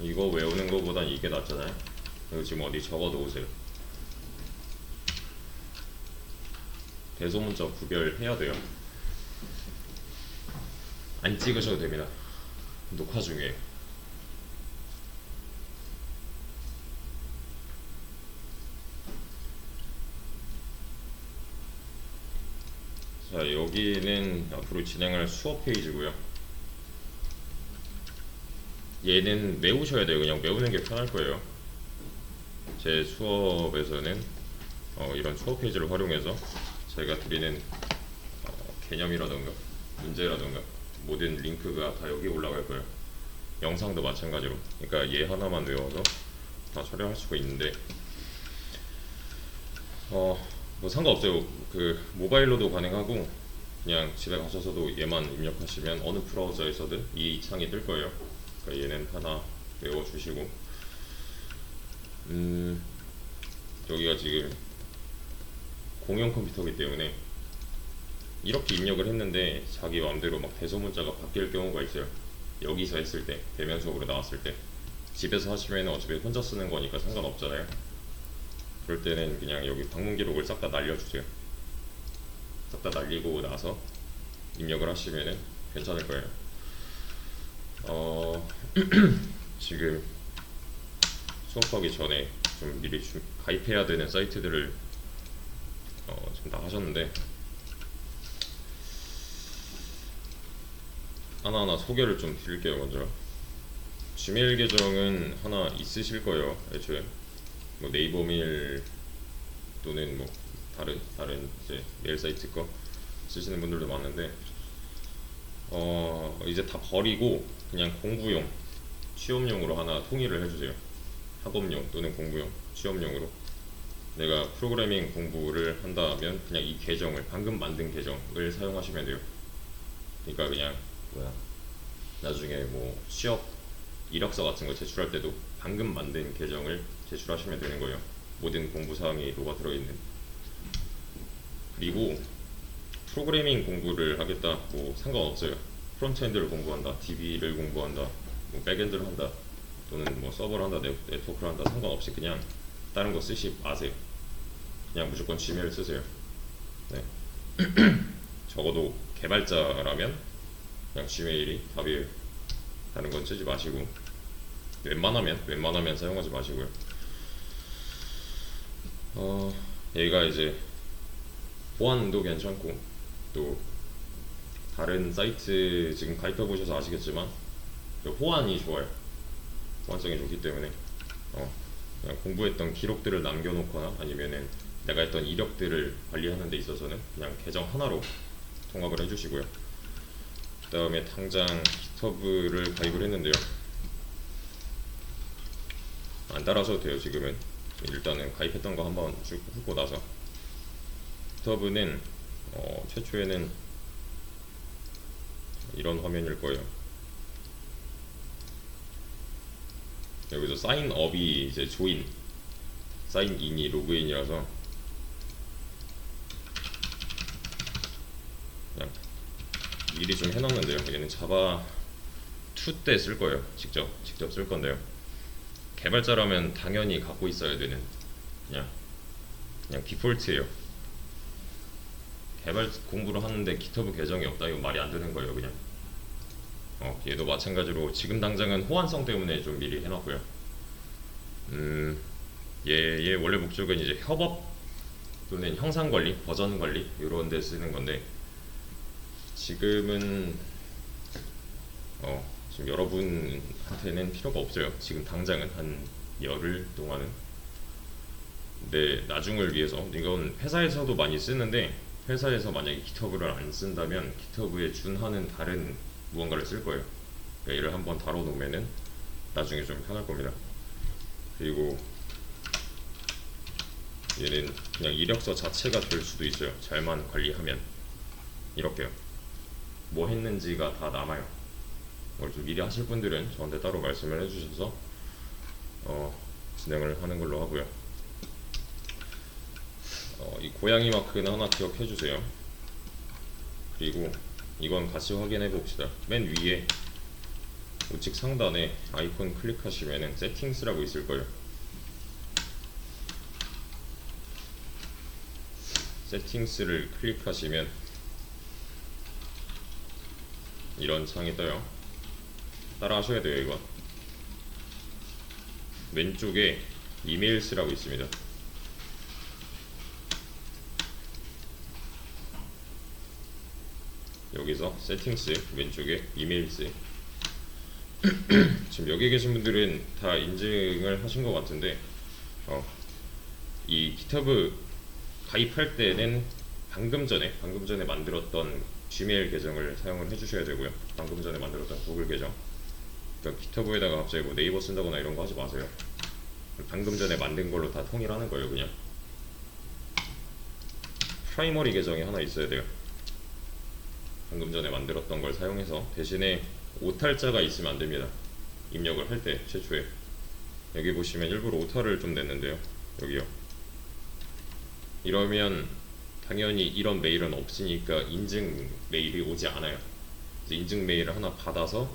이거 외우는 거보단 이게 낫잖아요. 이거 지금 어디 적어놓으세요. 대소문자 구별해야 돼요. 안 찍으셔도 됩니다. 녹화 중에. 자, 여기는 앞으로 진행할 수업 페이지고요. 얘는 외우셔야 돼요. 그냥 외우는 게 편할 거예요. 제 수업에서는 이런 수업 페이지를 활용해서 제가 드리는 개념이라던가 문제라던가 모든 링크가 다 여기 올라갈 거예요. 영상도 마찬가지로. 그러니까 얘 하나만 외워서 다 촬영할 수가 있는데 뭐 상관없어요. 그 모바일로도 가능하고 그냥 집에 가셔서도 얘만 입력하시면 어느 브라우저에서든 이 창이 뜰 거예요. 그러니까 얘는 하나 외워주시고 여기가 지금 공용 컴퓨터이기 때문에 이렇게 입력을 했는데 자기 마음대로 막 대소문자가 바뀔 경우가 있어요. 여기서 했을 때, 대면 수업으로 나왔을 때. 집에서 하시면 어차피 혼자 쓰는 거니까 상관없잖아요. 그럴 때는 그냥 여기 방문 기록을 싹 다 날려주세요. 싹 다 날리고 나서 입력을 하시면은 괜찮을 거예요. 지금 수업하기 전에 좀 미리 가입해야 되는 사이트들을 지금 다 하셨는데 하나하나 소개를 좀 드릴게요. 먼저 지메일 계정은 하나 있으실 거예요. 애초에 뭐 네이버메일 또는 뭐 다른 이제 메일 사이트 거 쓰시는 분들도 많은데 이제 다 버리고 그냥 공부용 취업용으로 하나 통일을 해주세요. 학업용 또는 공부용 취업용으로. 내가 프로그래밍 공부를 한다면 그냥 이 계정을 방금 만든 계정을 사용하시면 돼요. 그러니까 그냥 나중에 뭐 취업 이력서 같은 거 제출할 때도 방금 만든 계정을 제출하시면 되는 거예요. 모든 공부사항이 녹아 들어있는. 그리고 프로그래밍 공부를 하겠다 뭐 상관없어요. 프론트엔드를 공부한다, DB를 공부한다, 뭐 백엔드를 한다, 또는 뭐 서버를 한다, 네트워크를 한다, 상관없이 그냥 다른 거 쓰시 마세요. 그냥 무조건 지메일 쓰세요. 네. 적어도 개발자라면 그냥 지메일이 답이에요. 다른 건 쓰지 마시고 웬만하면 사용하지 마시고요. 얘가 이제 보안도 괜찮고 또 다른 사이트 지금 가입해 보셔서 아시겠지만 호환이 좋아요. 호환성이 좋기 때문에 그냥 공부했던 기록들을 남겨놓거나 아니면은 내가 했던 이력들을 관리하는 데 있어서는 그냥 계정 하나로 통합을 해주시고요. 그 다음에 당장 GitHub를 가입을 했는데요. 안 따라서도 돼요. 지금은 일단은 가입했던 거 한번 쭉 훑고 나서 GitHub는 최초에는 이런 화면일 거예요. 여기서 사인업이 이제 조인, 사인인이 로그인이라서 그냥 미리 좀 해놨는데요. 얘는 자바 2 때 쓸 거예요. 직접 쓸 건데요. 개발자라면 당연히 갖고 있어야 되는 그냥 디폴트예요. 개발 공부를 하는데 GitHub 계정이 없다 이거 말이 안 되는 거예요. 그냥 얘도 마찬가지로 지금 당장은 호환성 때문에 좀 미리 해놨고요. 얘 원래 목적은 이제 협업 또는 형상 관리, 버전 관리 이런 데 쓰는 건데 지금은 지금 여러분한테는 필요가 없어요. 지금 당장은 한 열흘 동안은. 근데 나중을 위해서 이건 회사에서도 많이 쓰는데 회사에서 만약에 GitHub를 안 쓴다면 GitHub에 준하는 다른 무언가를 쓸 거예요. 그러니까 얘를 한번 다뤄놓으면은 나중에 좀 편할 겁니다. 그리고 얘는 그냥 이력서 자체가 될 수도 있어요. 잘만 관리하면 이렇게요. 뭐 했는지가 다 남아요. 뭘 좀 미리 하실 분들은 저한테 따로 말씀을 해주셔서 진행을 하는 걸로 하고요. 이 고양이 마크는 하나 기억해 주세요. 그리고 이건 같이 확인해 봅시다. 맨 위에 우측 상단에 아이콘 클릭하시면은 세팅스라고 있을 거예요. 세팅스를 클릭하시면 이런 창이 떠요. 따라 하셔야 돼요. 이건 왼쪽에 이메일스라고 있습니다. 여기서 세팅스 왼쪽에 이메일스. 지금 여기 계신 분들은 다 인증을 하신 것 같은데 이 GitHub 가입할 때는 방금 전에 만들었던 지메일 계정을 사용을 해주셔야 되고요. 방금 전에 만들었던 구글 계정. 그러니까 GitHub에다가 갑자기 뭐 네이버 쓴다거나 이런 거 하지 마세요. 방금 전에 만든 걸로 다 통일하는 거예요. 그냥 프라이머리 계정이 하나 있어야 돼요. 방금 전에 만들었던 걸 사용해서 대신에 오탈자가 있으면 안 됩니다. 입력을 할 때 최초에 여기 보시면 일부러 오탈을 좀 냈는데요. 여기요. 이러면 당연히 이런 메일은 없으니까 인증 메일이 오지 않아요. 그래서 인증 메일을 하나 받아서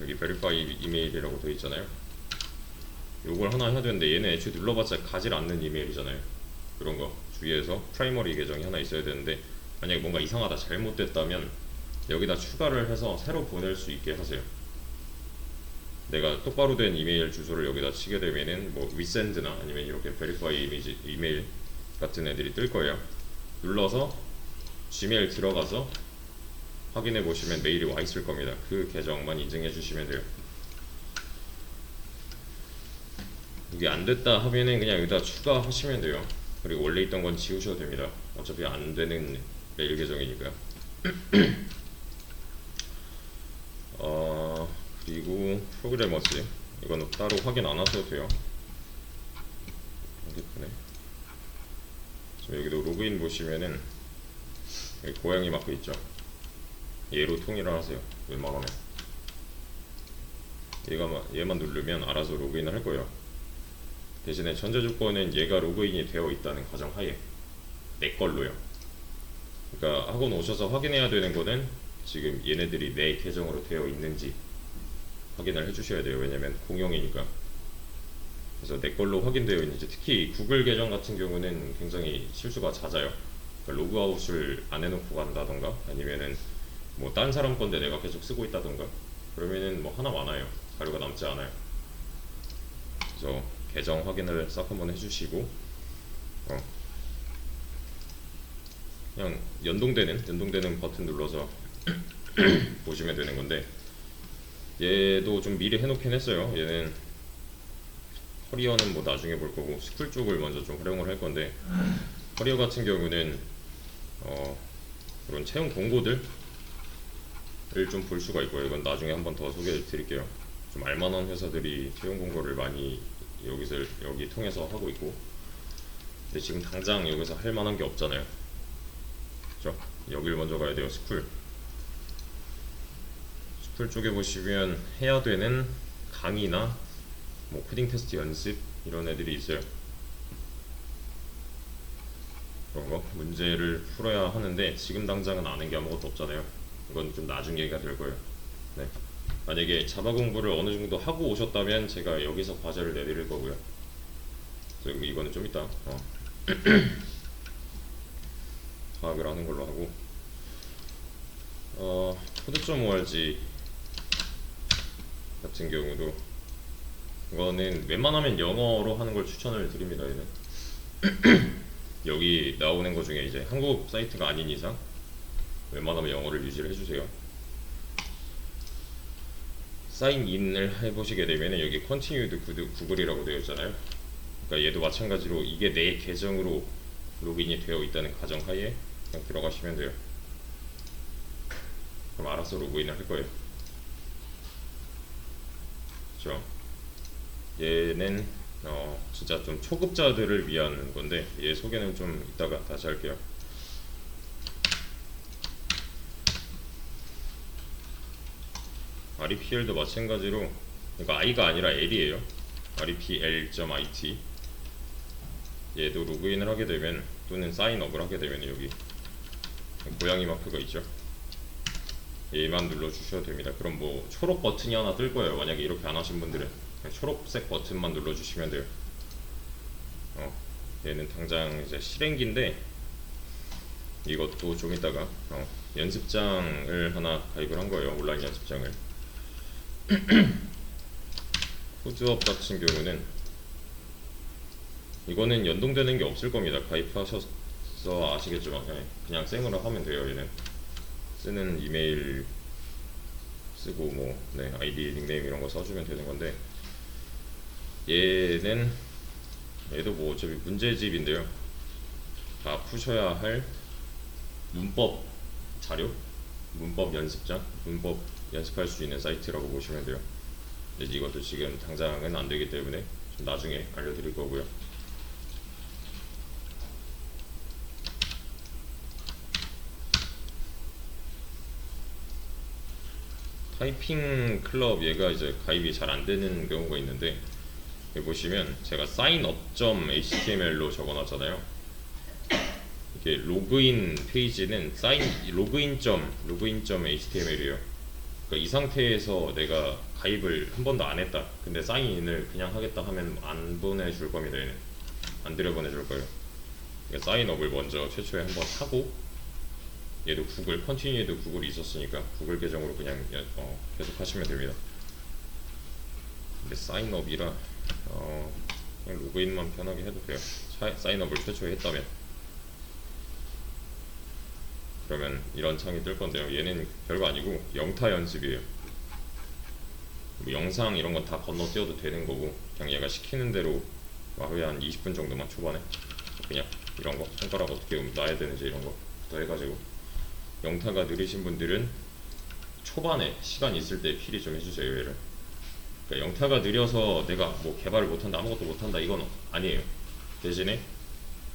여기 verify 이메일이라고 되어 있잖아요. 요걸 하나 해야 되는데 얘는 애초에 눌러봤자 가질 않는 이메일이잖아요. 그런 거 주의해서 프라이머리 계정이 하나 있어야 되는데 만약에 뭔가 이상하다 잘못됐다면 여기다 추가를 해서 새로 보낼 수 있게 하세요. 내가 똑바로 된 이메일 주소를 여기다 치게 되면은 뭐 resend나 아니면 이렇게 verify 이메일 같은 애들이 뜰 거예요. 눌러서 지메일 들어가서 확인해 보시면 메일이 와 있을 겁니다. 그 계정만 인증해 주시면 돼요. 이게 안 됐다 하면은 그냥 여기다 추가하시면 돼요. 그리고 원래 있던 건 지우셔도 됩니다. 어차피 안 되는 메일 계정이니까요. 그리고 프로그래머즈 이거는 따로 확인 안 하셔도 돼요. 핸드폰에 지금 여기도 로그인 보시면은 여기 고양이 마크 있죠. 얘로 통일을 하세요. 웬만하면 얘만 누르면 알아서 로그인을 할 거예요. 대신에 전제 조건은 얘가 로그인이 되어 있다는 가정하에 내 걸로요. 그러니까 학원 오셔서 확인해야 되는 거는 지금 얘네들이 내 계정으로 되어 있는지 확인을 해주셔야 돼요. 왜냐면 공용이니까. 그래서 내 걸로 확인되어 있는지, 특히 구글 계정 같은 경우는 굉장히 실수가 잦아요. 그러니까 로그아웃을 안 해놓고 간다던가 아니면은 뭐 딴 사람 건데 내가 계속 쓰고 있다던가 그러면은 뭐 하나 많아요. 자료가 남지 않아요. 그래서 계정 확인을 싹 한번 해주시고 그냥 연동되는 버튼 눌러서 보시면 되는 건데, 얘도 좀 미리 해놓긴 했어요. 얘는 커리어는 뭐 나중에 볼 거고 스쿨 쪽을 먼저 좀 활용을 할 건데, 커리어 같은 경우는 그런 채용 공고들을 좀 볼 수가 있고요. 이건 나중에 한번 더 소개해 드릴게요. 좀 알만한 회사들이 채용 공고를 많이 여기 통해서 하고 있고, 근데 지금 당장 여기서 할 만한 게 없잖아요. 그죠? 여길 먼저 가야 돼요. 스쿨 쪽에 보시면 해야 되는 강의나 뭐 코딩 테스트 연습 이런 애들이 있어요. 그런 거 문제를 풀어야 하는데 지금 당장은 아는 게 아무것도 없잖아요. 이건 좀 나중 얘기가 될 거예요. 네. 만약에 자바 공부를 어느 정도 하고 오셨다면 제가 여기서 과제를 내드릴 거고요. 그리고 이거는 좀 이따 파악을 하는 걸로 하고, 코드.org 같은 경우도 이거는 웬만하면 영어로 하는 걸 추천을 드립니다. 얘는 여기 나오는 것 중에 이제 한국 사이트가 아닌 이상 웬만하면 영어를 유지를 해주세요. 사인인을 해보시게 되면 여기 Continued 구글이라고 되어 있잖아요. 그러니까 얘도 마찬가지로 이게 내 계정으로 로그인이 되어 있다는 가정하에 그냥 들어가시면 돼요. 그럼 알아서 로그인을 할 거예요. 그렇죠? 얘는 진짜 좀 초급자들을 위한 건데 얘 소개는 좀 이따가 다시 할게요. REPL도 마찬가지로, 이거 I가 아니라 L이에요. REPL.IT. 얘도 로그인을 하게 되면 또는 사인업을 하게 되면 여기 고양이 마크가 있죠. 얘만 눌러주셔도 됩니다. 그럼 뭐 초록 버튼이 하나 뜰 거예요. 만약에 이렇게 안 하신 분들은 그냥 초록색 버튼만 눌러주시면 돼요. 얘는 당장 이제 실행기인데 이것도 좀 이따가 연습장을 하나 가입을 한 거예요. 온라인 연습장을. 코드업 같은 경우는 이거는 연동되는 게 없을 겁니다. 가입하셔서 아시겠지만 그냥 생으로 하면 돼요. 얘는 쓰는 이메일 쓰고 뭐 아이디 닉네임 이런 거 써주면 되는 건데 얘도 뭐 어차피 문제집인데요. 다 푸셔야 할 문법 자료, 문법 연습장, 문법 연습할 수 있는 사이트라고 보시면 돼요. 근데 이것도 지금 당장은 안 되기 때문에 좀 나중에 알려드릴 거고요. 타이핑 클럽 얘가 이제 가입이 잘 안 되는 경우가 있는데 여기 보시면 제가 signup.html로 적어놨잖아요. 이게 로그인 페이지는 login.html이에요. 그러니까 이 상태에서 내가 가입을 한 번도 안 했다. 근데 사인인을 그냥 하겠다 하면 안 보내줄 겁니다. 얘는 안 들여보내줄 거예요. 그러니까 사인업을 먼저 최초에 한번 하고 얘도 구글 컨티뉴에도 구글이 있었으니까 구글 계정으로 그냥 계속 하시면 됩니다. 근데 사인업이라 그냥 로그인만 편하게 해도 돼요. 사인업을 최초에 했다면. 그러면 이런 창이 뜰 건데요. 얘는 별거 아니고 영타 연습이에요. 뭐 영상 이런 건 다 건너뛰어도 되는 거고 그냥 얘가 시키는 대로 하루에 한 20분 정도만 초반에 그냥 이런 거 손가락 어떻게 놔야 되는지 이런 거부터 해가지고 영타가 느리신 분들은 초반에 시간 있을 때 필히 좀 해주세요. 얘를. 그러니까 영타가 느려서 내가 뭐 개발을 못한다 아무것도 못한다 이건 아니에요. 대신에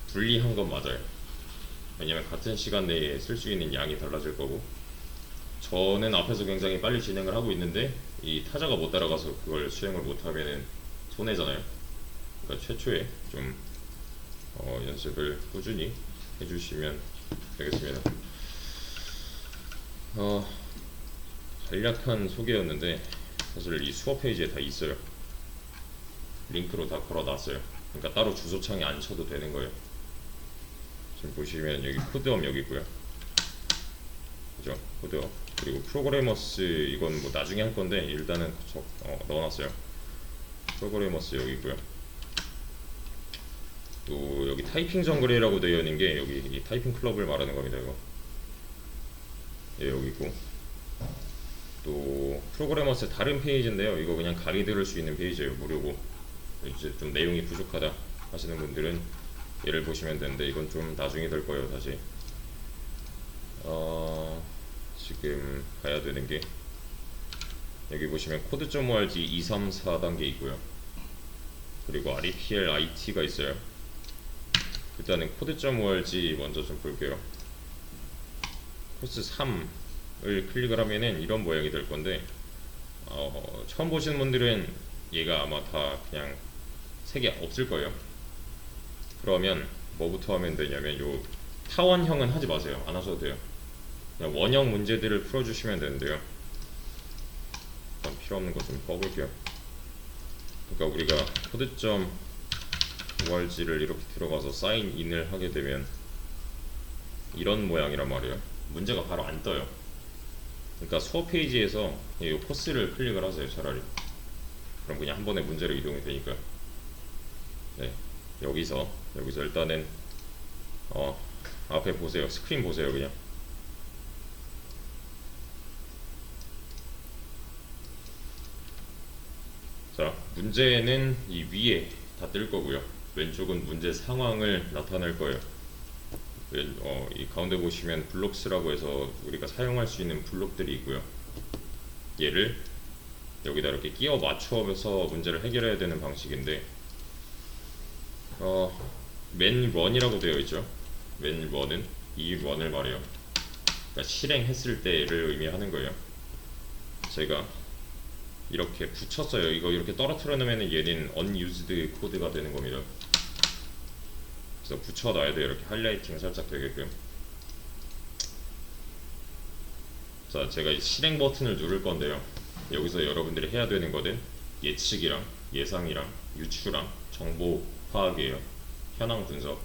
불리한 건 맞아요. 왜냐면 같은 시간 내에 쓸 수 있는 양이 달라질 거고 저는 앞에서 굉장히 빨리 진행을 하고 있는데 이 타자가 못 따라가서 그걸 수행을 못하면은 손해잖아요. 그러니까 최초에 좀 연습을 꾸준히 해주시면 되겠습니다. 간략한 소개였는데 사실 이 수업 페이지에 다 있어요. 링크로 다 걸어놨어요. 그러니까 따로 주소창에 안 쳐도 되는 거예요. 지금 보시면 여기 코드업 여기 있고요. 그죠? 코드업. 그리고 프로그래머스 이건 뭐 나중에 할 건데 일단은 넣어놨어요. 프로그래머스 여기 있고요. 또 여기 타이핑 정글이라고 되어 있는 게 여기 이 타이핑 클럽을 말하는 겁니다. 이거. 예, 여기 있고. 또 프로그래머스 다른 페이지인데요. 이거 그냥 강의 들을 수 있는 페이지예요. 무료고. 이제 좀 내용이 부족하다 하시는 분들은 얘를 보시면 되는데 이건 좀 나중에 될 거예요. 다시 지금 가야 되는 게 여기 보시면 code.org 2, 3, 4단계 있고요. 그리고 REPL IT가 있어요. 일단은 code.org 먼저 좀 볼게요. 코스 3을 클릭을 하면은 이런 모양이 될 건데 처음 보시는 분들은 얘가 아마 다 그냥 색이 없을 거예요. 그러면 뭐부터 하면 되냐면 요 타원형은 하지 마세요. 안 하셔도 돼요. 그냥 원형 문제들을 풀어주시면 되는데요. 일단 필요 없는 거 좀 꺼볼게요. 그러니까 우리가 code.org를 이렇게 들어가서 사인인을 하게 되면 이런 모양이란 말이에요. 문제가 바로 안 떠요. 그러니까 수업 페이지에서 이 코스를 클릭을 하세요. 차라리. 그럼 그냥 한 번에 문제로 이동이 되니까. 네, 여기서 일단은 앞에 보세요. 스크린 보세요. 그냥 자, 문제는 이 위에 다 뜰 거고요. 왼쪽은 문제 상황을 나타낼 거예요. 이 가운데 보시면 블록스라고 해서 우리가 사용할 수 있는 블록들이 있고요. 얘를 여기다 이렇게 끼워 맞춰서 문제를 해결해야 되는 방식인데 맨 런이라고 되어 있죠. 맨 런은 이 런을 말해요. 그러니까 실행했을 때를 의미하는 거예요. 제가 이렇게 붙였어요. 이거 이렇게 떨어뜨려 놓으면 얘는 unused 코드가 되는 겁니다. 그래서 붙여놔야 돼요. 이렇게 하이라이팅 살짝 되게끔. 자, 제가 이 실행 버튼을 누를 건데요. 여기서 여러분들이 해야 되는 거는 예측이랑 예상이랑 유추랑 정보 파악이에요. 현황 분석.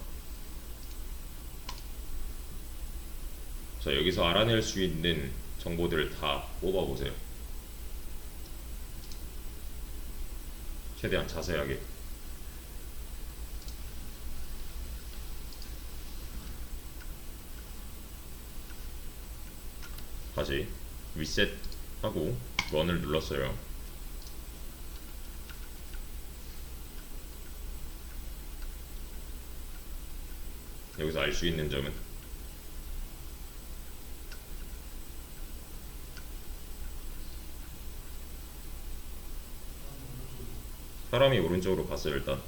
자, 여기서 알아낼 수 있는 정보들을 다 뽑아보세요. 최대한 자세하게. 다시 리셋하고 런을 눌렀어요. 여기서 알 수 있는 점은 사람이 오른쪽으로 갔어요. 일단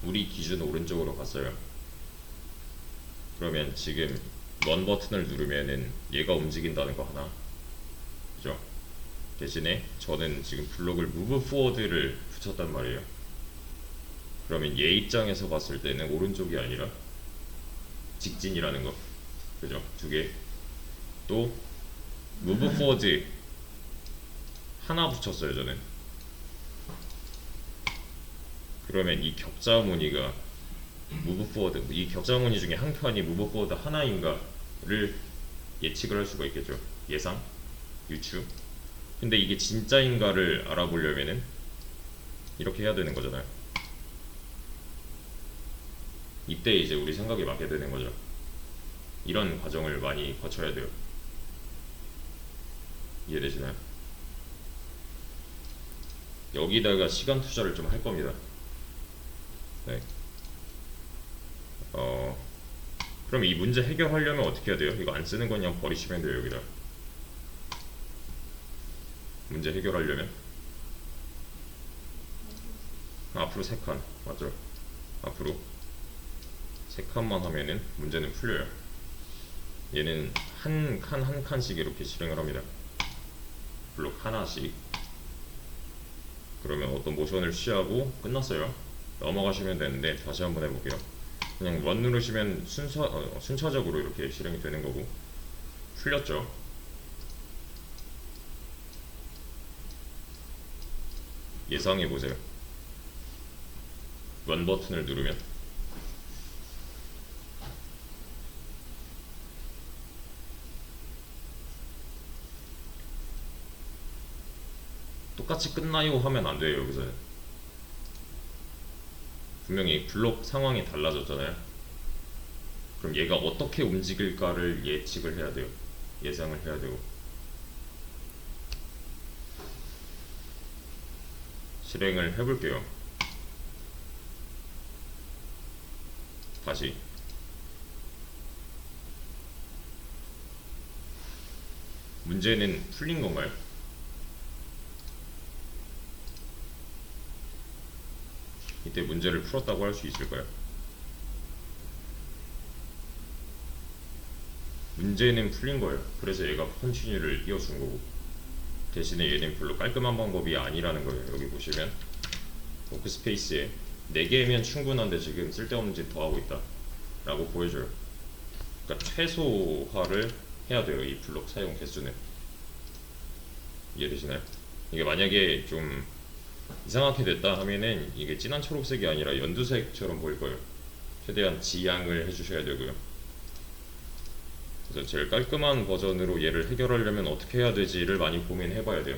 우리 기준 오른쪽으로 갔어요. 그러면 지금 런 버튼을 누르면은 얘가 움직인다는 거 하나, 그죠? 대신에 저는 지금 블록을 move forward를 붙였단 말이에요. 그러면 얘 입장에서 봤을 때는 오른쪽이 아니라 직진이라는 거, 그죠? 두 개. 또 move forward 하나 붙였어요 저는. 그러면 이 격자 무늬가 move forward, 이 격자 무늬 중에 한 칸이 move forward 하나인가를 예측을 할 수가 있겠죠. 예상, 유추. 근데 이게 진짜인가를 알아보려면은 이렇게 해야 되는 거잖아요. 이때 이제 우리 생각이 맞게 되는 거죠. 이런 과정을 많이 거쳐야 돼요. 이해되시나요? 여기다가 시간 투자를 좀 할 겁니다. 네. 그럼 이 문제 해결하려면 어떻게 해야 돼요? 이거 안 쓰는 건 그냥 버리시면 돼요. 여기다 문제 해결하려면 앞으로 3칸 맞죠? 앞으로 3칸만 하면은 문제는 풀려요. 얘는 한 칸 한 칸씩 이렇게 실행을 합니다. 블록 하나씩. 그러면 어떤 모션을 취하고 끝났어요. 넘어가시면 되는데 다시 한번 해볼게요. 그냥 원 누르시면 순차적으로 이렇게 실행이 되는 거고. 풀렸죠? 예상해보세요. 원 버튼을 누르면 똑같이 끝나요 하면 안 돼요. 여기서는 분명히 블록 상황이 달라졌잖아요. 그럼 얘가 어떻게 움직일까를 예측을 해야 돼요. 예상을 해야 되고. 실행을 해볼게요. 다시 문제는 풀린 건가요? 이때 문제를 풀었다고 할 수 있을까요? 문제는 풀린 거예요. 그래서 얘가 컨티뉴를 띄워준 거고, 대신에 얘는 별로 깔끔한 방법이 아니라는 거예요. 여기 보시면 워크스페이스에 4개면 충분한데 지금 쓸데없는 짓 더 하고 있다 라고 보여줘요. 그러니까 최소화를 해야 돼요. 이 블록 사용 개수는. 이해되시나요? 이게 만약에 좀 이상하게 됐다 하면은 이게 진한 초록색이 아니라 연두색처럼 보일 거예요. 최대한 지양을 해주셔야 되고요. 그래서 제일 깔끔한 버전으로 얘를 해결하려면 어떻게 해야 되지를 많이 고민해 봐야 돼요.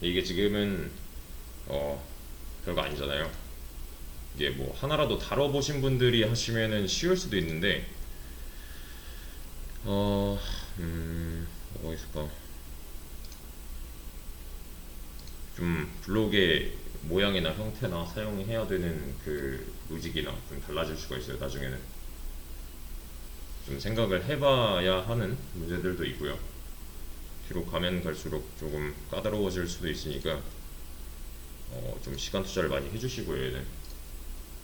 이게 지금은 별거 아니잖아요. 이게 뭐 하나라도 다뤄보신 분들이 하시면은 쉬울 수도 있는데 뭐가 있을까? 좀 블록의 모양이나 형태나 사용해야 되는 그 로직이나 좀 달라질 수가 있어요. 나중에는 좀 생각을 해봐야 하는 문제들도 있고요. 뒤로 가면 갈수록 조금 까다로워질 수도 있으니까 좀 시간 투자를 많이 해주시고요. 얘는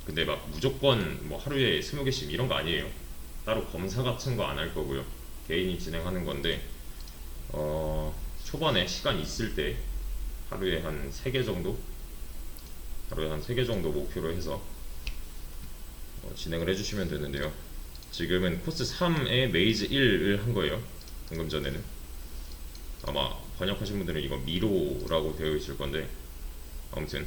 근데 막 무조건 뭐 하루에 20개씩 이런 거 아니에요. 따로 검사 같은 거 안 할 거고요. 개인이 진행하는 건데 초반에 시간 있을 때 하루에 한 3개 정도? 하루에 한 3개 정도 목표로 해서 진행을 해주시면 되는데요. 지금은 코스 3에 메이즈 1을 한 거예요. 방금 전에는 아마 번역하신 분들은 이거 미로라고 되어 있을 건데, 아무튼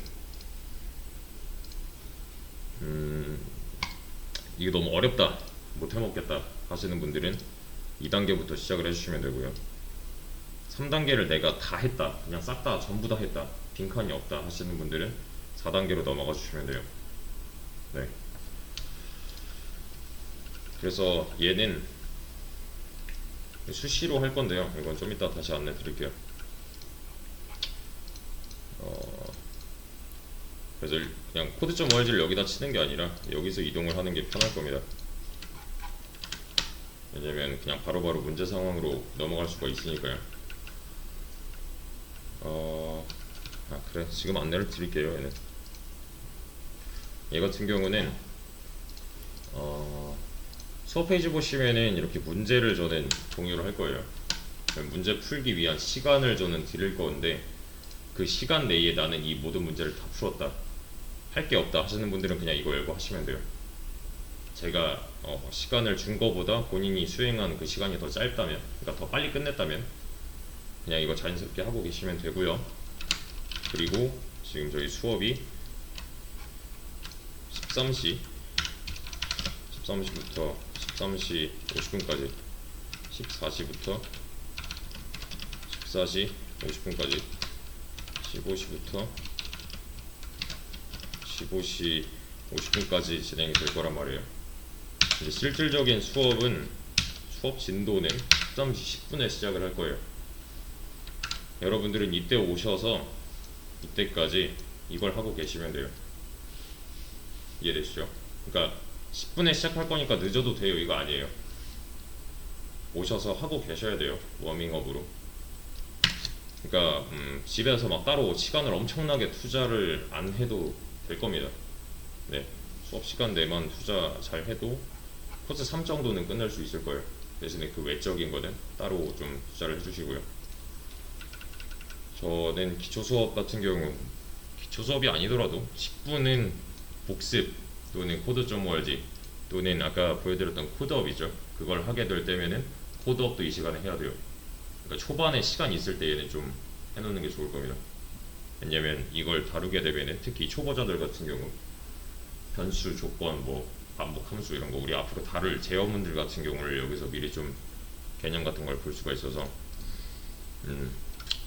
이게 너무 어렵다, 못 해먹겠다 하시는 분들은 2단계부터 시작을 해주시면 되고요. 3단계를 내가 다 했다, 그냥 싹 다 전부 다 했다, 빈칸이 없다 하시는 분들은 4단계로 넘어가 주시면 돼요. 네. 그래서 얘는 수시로 할 건데요. 이건 좀 이따 다시 안내 드릴게요. 그래서 그냥 코드.org를 여기다 치는 게 아니라 여기서 이동을 하는 게 편할 겁니다. 왜냐면 그냥 바로바로 문제 상황으로 넘어갈 수가 있으니까요. 그래, 지금 안내를 드릴게요. 얘는, 얘 같은 경우는 수업 페이지 보시면은 이렇게 문제를 저는 공유를 할 거예요. 문제 풀기 위한 시간을 저는 드릴 건데, 그 시간 내에 나는 이 모든 문제를 다 풀었다, 할 게 없다 하시는 분들은 그냥 이거 열고 하시면 돼요. 제가 시간을 준 거보다 본인이 수행한 그 시간이 더 짧다면, 그러니까 더 빨리 끝냈다면 그냥 이거 자연스럽게 하고 계시면 되고요. 그리고 지금 저희 수업이 13시부터 13시 50분까지, 14시부터 14시 50분까지, 15시부터 15시 50분까지 진행이 될 거란 말이에요. 이제 실질적인 수업은, 수업 진도는 13시 10분에 시작을 할 거예요. 여러분들은 이때 오셔서 이때까지 이걸 하고 계시면 돼요. 이해되시죠? 그러니까 10분에 시작할 거니까 늦어도 돼요, 이거 아니에요. 오셔서 하고 계셔야 돼요, 워밍업으로. 그러니까 집에서 막 따로 시간을 엄청나게 투자를 안 해도 될 겁니다. 네, 수업 시간 내만 투자 잘 해도 코스 3 정도는 끝낼 수 있을 거예요. 대신에 그 외적인 거는 따로 좀 투자를 해주시고요. 저는 기초 수업 같은 경우, 기초 수업이 아니더라도 10분은 복습 또는 코드.org 또는 아까 보여드렸던 코드업이죠. 그걸 하게 될 때면은 코드업도 이 시간에 해야 돼요. 그러니까 초반에 시간 있을 때 얘는 좀 해놓는 게 좋을 겁니다. 왜냐면 이걸 다루게 되면은 특히 초보자들 같은 경우 변수, 조건, 뭐 반복 함수 이런 거 우리 앞으로 다룰 제어문들 같은 경우를 여기서 미리 좀 개념 같은 걸 볼 수가 있어서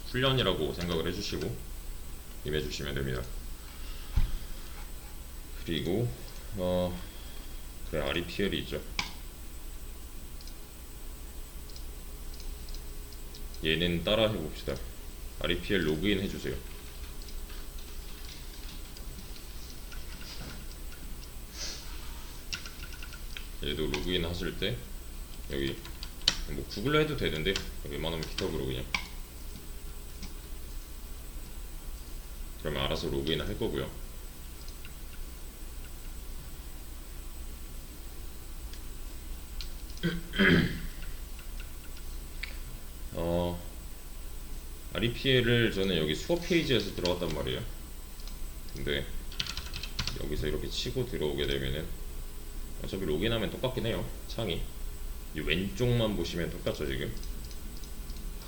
훈련이라고 생각을 해주시고 임해주시면 됩니다. 그리고 그래, REPL이 있죠. 얘는 따라 해봅시다. REPL 로그인 해주세요. 얘도 로그인 하실 때 여기 뭐 구글로 해도 되는데 웬만하면 기타브로 그냥, 그러면 알아서 로그인 할 거고요. REPL을 저는 여기 수업 페이지에서 들어갔단 말이에요. 근데 여기서 이렇게 치고 들어오게 되면은 어차피 로그인하면 똑같긴 해요. 창이 이 왼쪽만 보시면 똑같죠. 지금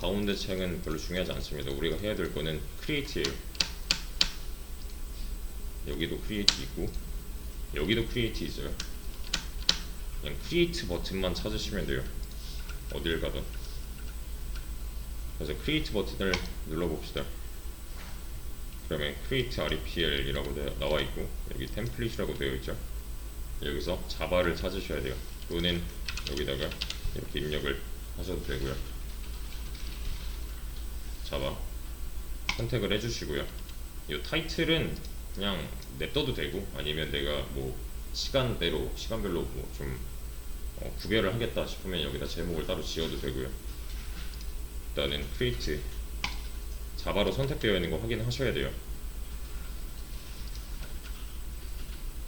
가운데 창은 별로 중요하지 않습니다. 우리가 해야 될 거는 크리에이트예요. 여기도 크리에이트 있고 여기도 크리에이트 있어요. 그냥 크리에이트 버튼만 찾으시면 돼요, 어딜 가든. 그래서 크리에이트 버튼을 눌러봅시다. 그러면 크리에이트 REPL이라고 나와 있고 여기 템플릿이라고 되어 있죠. 여기서 자바를 찾으셔야 돼요. 또는 여기다가 이렇게 입력을 하셔도 되고요. 자바 선택을 해주시고요. 이 타이틀은 그냥 냅둬도 되고, 아니면 내가 뭐 시간별로 뭐 좀 구별을 하겠다 싶으면 여기다 제목을 따로 지어도 되고요. 일단은 크리에이트 자바로 선택되어 있는 거 확인하셔야 돼요.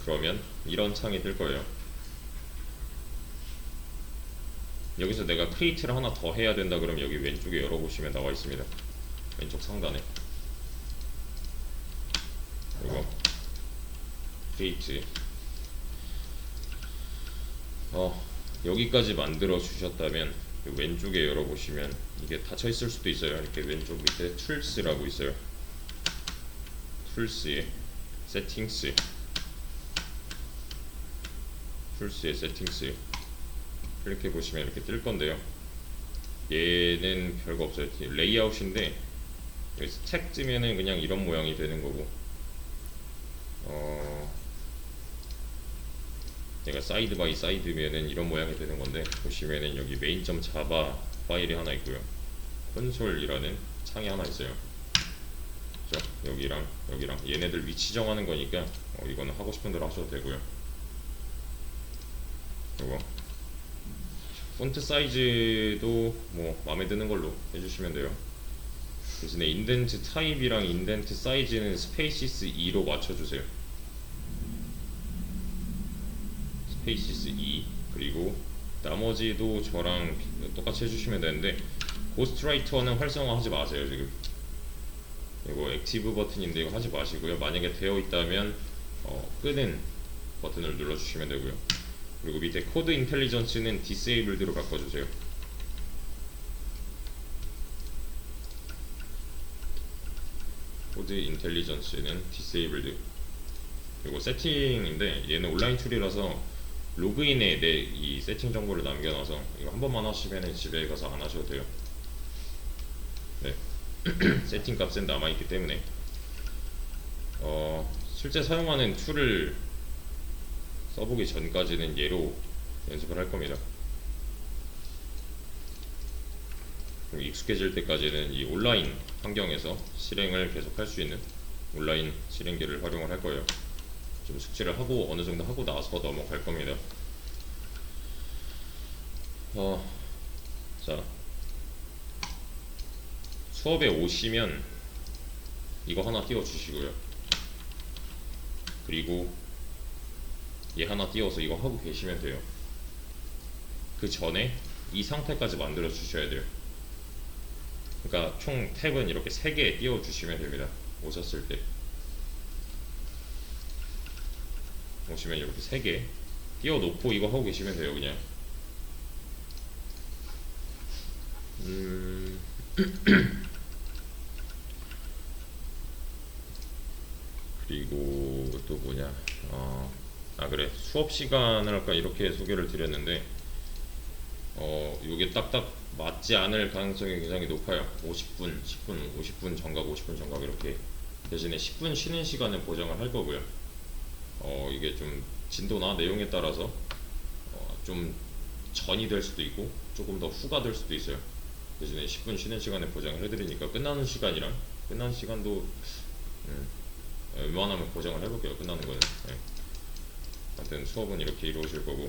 그러면 이런 창이 뜰 거예요. 여기서 내가 크리에이트를 하나 더 해야 된다 그러면 여기 왼쪽에 열어보시면 나와 있습니다. 왼쪽 상단에 이거 크리에이트 여기까지 만들어 주셨다면 왼쪽에 열어보시면 이게 닫혀 있을 수도 있어요. 이렇게 왼쪽 밑에 툴스라고 있어요. 툴스에 세팅스, 툴스의 세팅스 클릭해 보시면 이렇게 뜰 건데요. 얘는 별거 없어요. 레이아웃인데 여기 스택 뜨면은 그냥 이런 모양이 되는 거고, 얘가 사이드 바이 사이드면은 이런 모양이 되는 건데, 보시면은 여기 main.java 파일이 하나 있고요. 콘솔이라는 창이 하나 있어요. 그죠? 여기랑 여기랑 얘네들 위치 정하는 거니까 이거는 하고 싶은 대로 하셔도 되고요. 요거 폰트 사이즈도 뭐 마음에 드는 걸로 해주시면 돼요. 대신에 인덴트 타입이랑 인덴트 사이즈는 스페이시스 2로 맞춰주세요. 스페이시스 2. 그리고 나머지도 저랑 똑같이 해주시면 되는데, 고스트라이터는 활성화하지 마세요. 지금 이거 액티브 버튼인데 이거 하지 마시고요. 만약에 되어 있다면 끄는 버튼을 눌러주시면 되고요. 그리고 밑에 코드 인텔리전스는 디세이블드로 바꿔주세요. 코드 인텔리전스는 디세이블드. 그리고 세팅인데 얘는 온라인 툴이라서 로그인에 내 이 세팅 정보를 남겨놔서 이거 한 번만 하시면 집에 가서 안 하셔도 돼요. 네. 세팅 값은 남아있기 때문에 실제 사용하는 툴을 써보기 전까지는 얘로 연습을 할 겁니다. 그럼 익숙해질 때까지는 이 온라인 환경에서 실행을 계속 할 수 있는 온라인 실행기를 활용을 할 거예요. 좀 숙지를 하고 어느 정도 하고 나서 넘어갈 겁니다. 자, 수업에 오시면 이거 하나 띄워 주시고요. 그리고 얘 하나 띄워서 이거 하고 계시면 돼요. 그 전에 이 상태까지 만들어 주셔야 돼요. 그러니까 총 탭은 이렇게 3개 띄워 주시면 됩니다. 오셨을 때 오시면 이렇게 3개 띄워 놓고 이거 하고 계시면 돼요. 그냥 그리고 또 뭐냐, 그래, 수업 시간을 아까 이렇게 소개를 드렸는데 요게 딱딱 맞지 않을 가능성이 굉장히 높아요. 50분, 10분, 50분 정각, 50분 정각 이렇게. 대신에 10분 쉬는 시간을 보장을 할 거고요. 이게 좀 진도나 내용에 따라서 좀 전이 될 수도 있고 조금 더 후가 될 수도 있어요. 대신에 10분 쉬는 시간에 보장을 해드리니까 끝나는 시간이랑 끝나는 시간도 웬만하면 보장을 해볼게요. 끝나는 거는. 네. 하여튼 수업은 이렇게 이루어질 거고,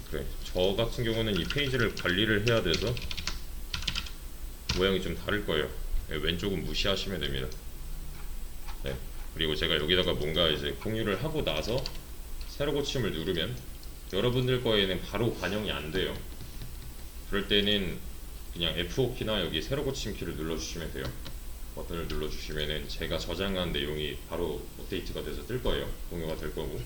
그래, 저 같은 경우는 이 페이지를 관리를 해야 돼서 모양이 좀 다를 거예요. 네, 왼쪽은 무시하시면 됩니다. 네. 그리고 제가 여기다가 뭔가 이제 공유를 하고 나서 새로 고침을 누르면 여러분들 거에는 바로 반영이 안 돼요. 그럴 때는 그냥 F5키나 여기 새로 고침 키를 눌러주시면 돼요. 버튼을 눌러주시면은 제가 저장한 내용이 바로 업데이트가 돼서 뜰 거예요. 공유가 될 거고.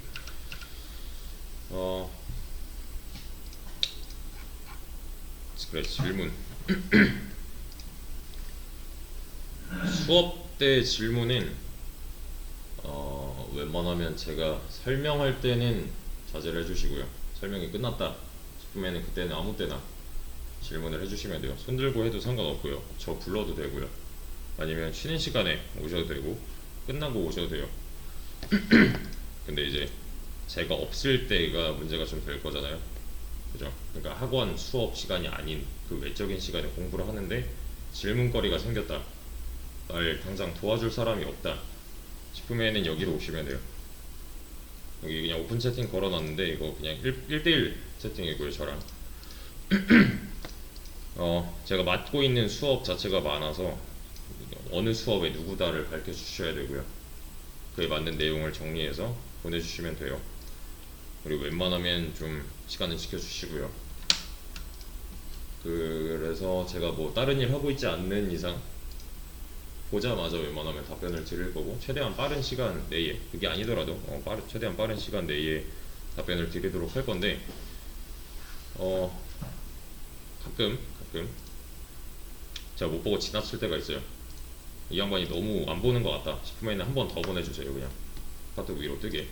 그래, 질문. 수업 때 질문은 웬만하면 제가 설명할 때는 자제를 해주시고요. 설명이 끝났다 싶으면 그때는 아무 때나 질문을 해주시면 돼요. 손 들고 해도 상관없고요. 저 불러도 되고요. 아니면 쉬는 시간에 오셔도 되고 끝나고 오셔도 돼요. 근데 이제 제가 없을 때가 문제가 좀 될 거잖아요. 그죠? 그러니까 학원 수업 시간이 아닌 그 외적인 시간에 공부를 하는데 질문거리가 생겼다, 날 당장 도와줄 사람이 없다 싶으면은 여기로 오시면 돼요. 여기 그냥 오픈 채팅 걸어놨는데 이거 그냥 1대1 채팅이고요. 저랑 제가 맡고 있는 수업 자체가 많아서 어느 수업에 누구다를 밝혀 주셔야 되고요. 그에 맞는 내용을 정리해서 보내주시면 돼요. 그리고 웬만하면 좀 시간을 지켜주시고요. 그래서 제가 뭐 다른 일 하고 있지 않는 이상 보자마자 웬만하면 답변을 드릴 거고, 최대한 빠른 시간 내에, 그게 아니더라도 최대한 빠른 시간 내에 답변을 드리도록 할 건데, 가끔 제가 못 보고 지나칠 때가 있어요. 이 양반이 너무 안 보는 것 같다 싶으면 한 번 더 보내주세요. 그냥 카톡 위로 뜨게.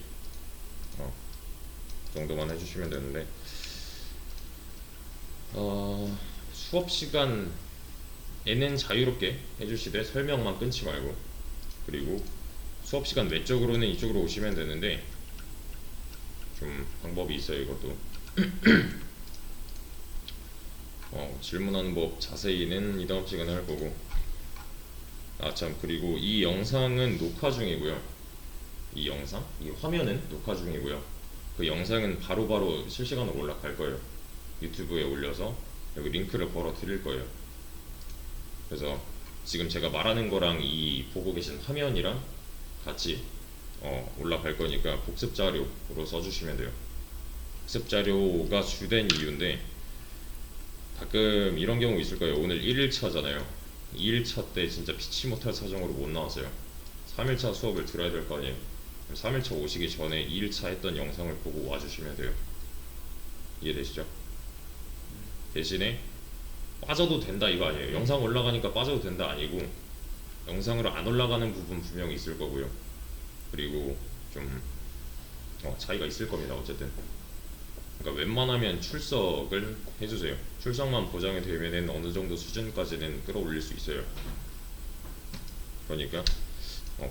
그 정도만 해주시면 되는데, 수업 시간에는 자유롭게 해주시되 설명만 끊지 말고, 그리고 수업 시간 외적으로는 이쪽으로 오시면 되는데 좀 방법이 있어요. 이것도 질문하는 법 자세히는 이 다음 시간에 할 거고. 아 참, 그리고 이 영상은 녹화 중이고요. 이 화면은 녹화 중이고요. 그 영상은 바로바로 실시간으로 올라갈 거예요. 유튜브에 올려서 여기 링크를 걸어 드릴 거예요. 그래서 지금 제가 말하는 거랑 이 보고 계신 화면이랑 같이 올라갈 거니까 복습 자료로 써주시면 돼요. 복습 자료가 주된 이유인데, 가끔 이런 경우 있을 거예요. 오늘 1일차잖아요. 2일차 때 진짜 피치 못할 사정으로 못 나왔어요. 3일차 수업을 들어야 될 거 아니에요. 3일차 오시기 전에 2일차 했던 영상을 보고 와주시면 돼요. 이해되시죠? 대신에 빠져도 된다 이거 아니에요. 영상 올라가니까 빠져도 된다 아니고, 영상으로 안 올라가는 부분 분명히 있을 거고요. 그리고 좀 차이가 있을 겁니다. 어쨌든 그러니까 웬만하면 출석을 해주세요. 출석만 보장이 되면은 어느 정도 수준까지는 끌어올릴 수 있어요. 그러니까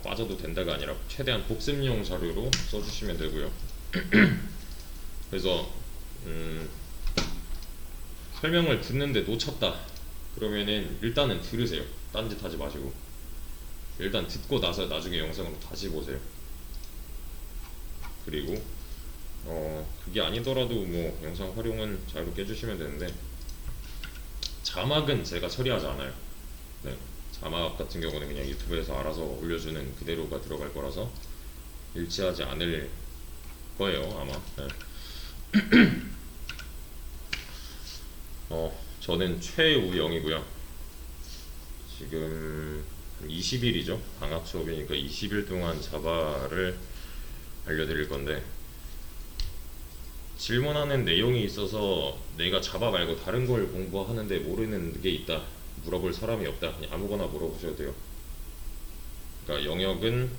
빠져도 된다가 아니라 최대한 복습용 자료로 써주시면 되고요. 그래서 설명을 듣는데 놓쳤다 그러면은 일단은 들으세요. 딴짓 하지 마시고 일단 듣고 나서 나중에 영상으로 다시 보세요. 그리고 그게 아니더라도 뭐 영상 활용은 자유롭게 해주시면 되는데, 자막은 제가 처리하지 않아요. 네, 자막 같은 경우는 그냥 유튜브에서 알아서 올려주는 그대로가 들어갈 거라서 일치하지 않을 거예요 아마. 네. 저는 최우영이고요. 지금 20일이죠. 방학 수업이니까 20일 동안 자바를 알려드릴 건데, 질문하는 내용이 있어서 내가 자바 말고 다른 걸 공부하는데 모르는 게 있다, 물어볼 사람이 없다, 그냥 아무거나 물어보셔도 돼요. 그러니까 영역은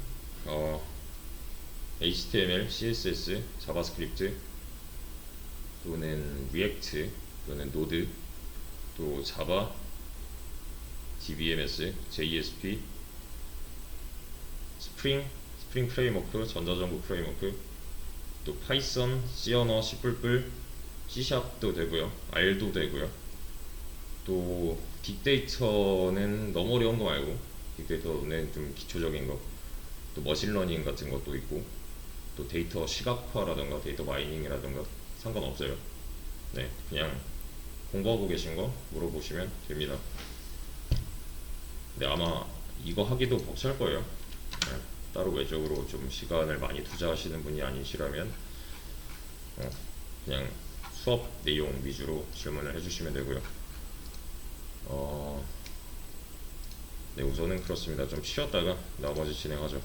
HTML, CSS, 자바스크립트 또는 리액트 또는 노드, 또 자바, DBMS, JSP, 스프링 프레임워크, 전자정보 프레임워크, 또 파이썬, C 언어, C++, C샵도 되고요, R도 되고요. 또 빅데이터는 너무 어려운 거 말고, 빅데이터는 좀 기초적인 거, 또 머신러닝 같은 것도 있고, 또 데이터 시각화라던가 데이터 마이닝이라던가 상관없어요. 네, 그냥 공부하고 계신 거 물어보시면 됩니다. 근데 아마 이거 하기도 벅찰 거예요. 네, 따로 외적으로 좀 시간을 많이 투자하시는 분이 아니시라면 그냥 수업 내용 위주로 질문을 해주시면 되고요. 네, 우선은 그렇습니다. 좀 쉬었다가 나머지 진행하죠.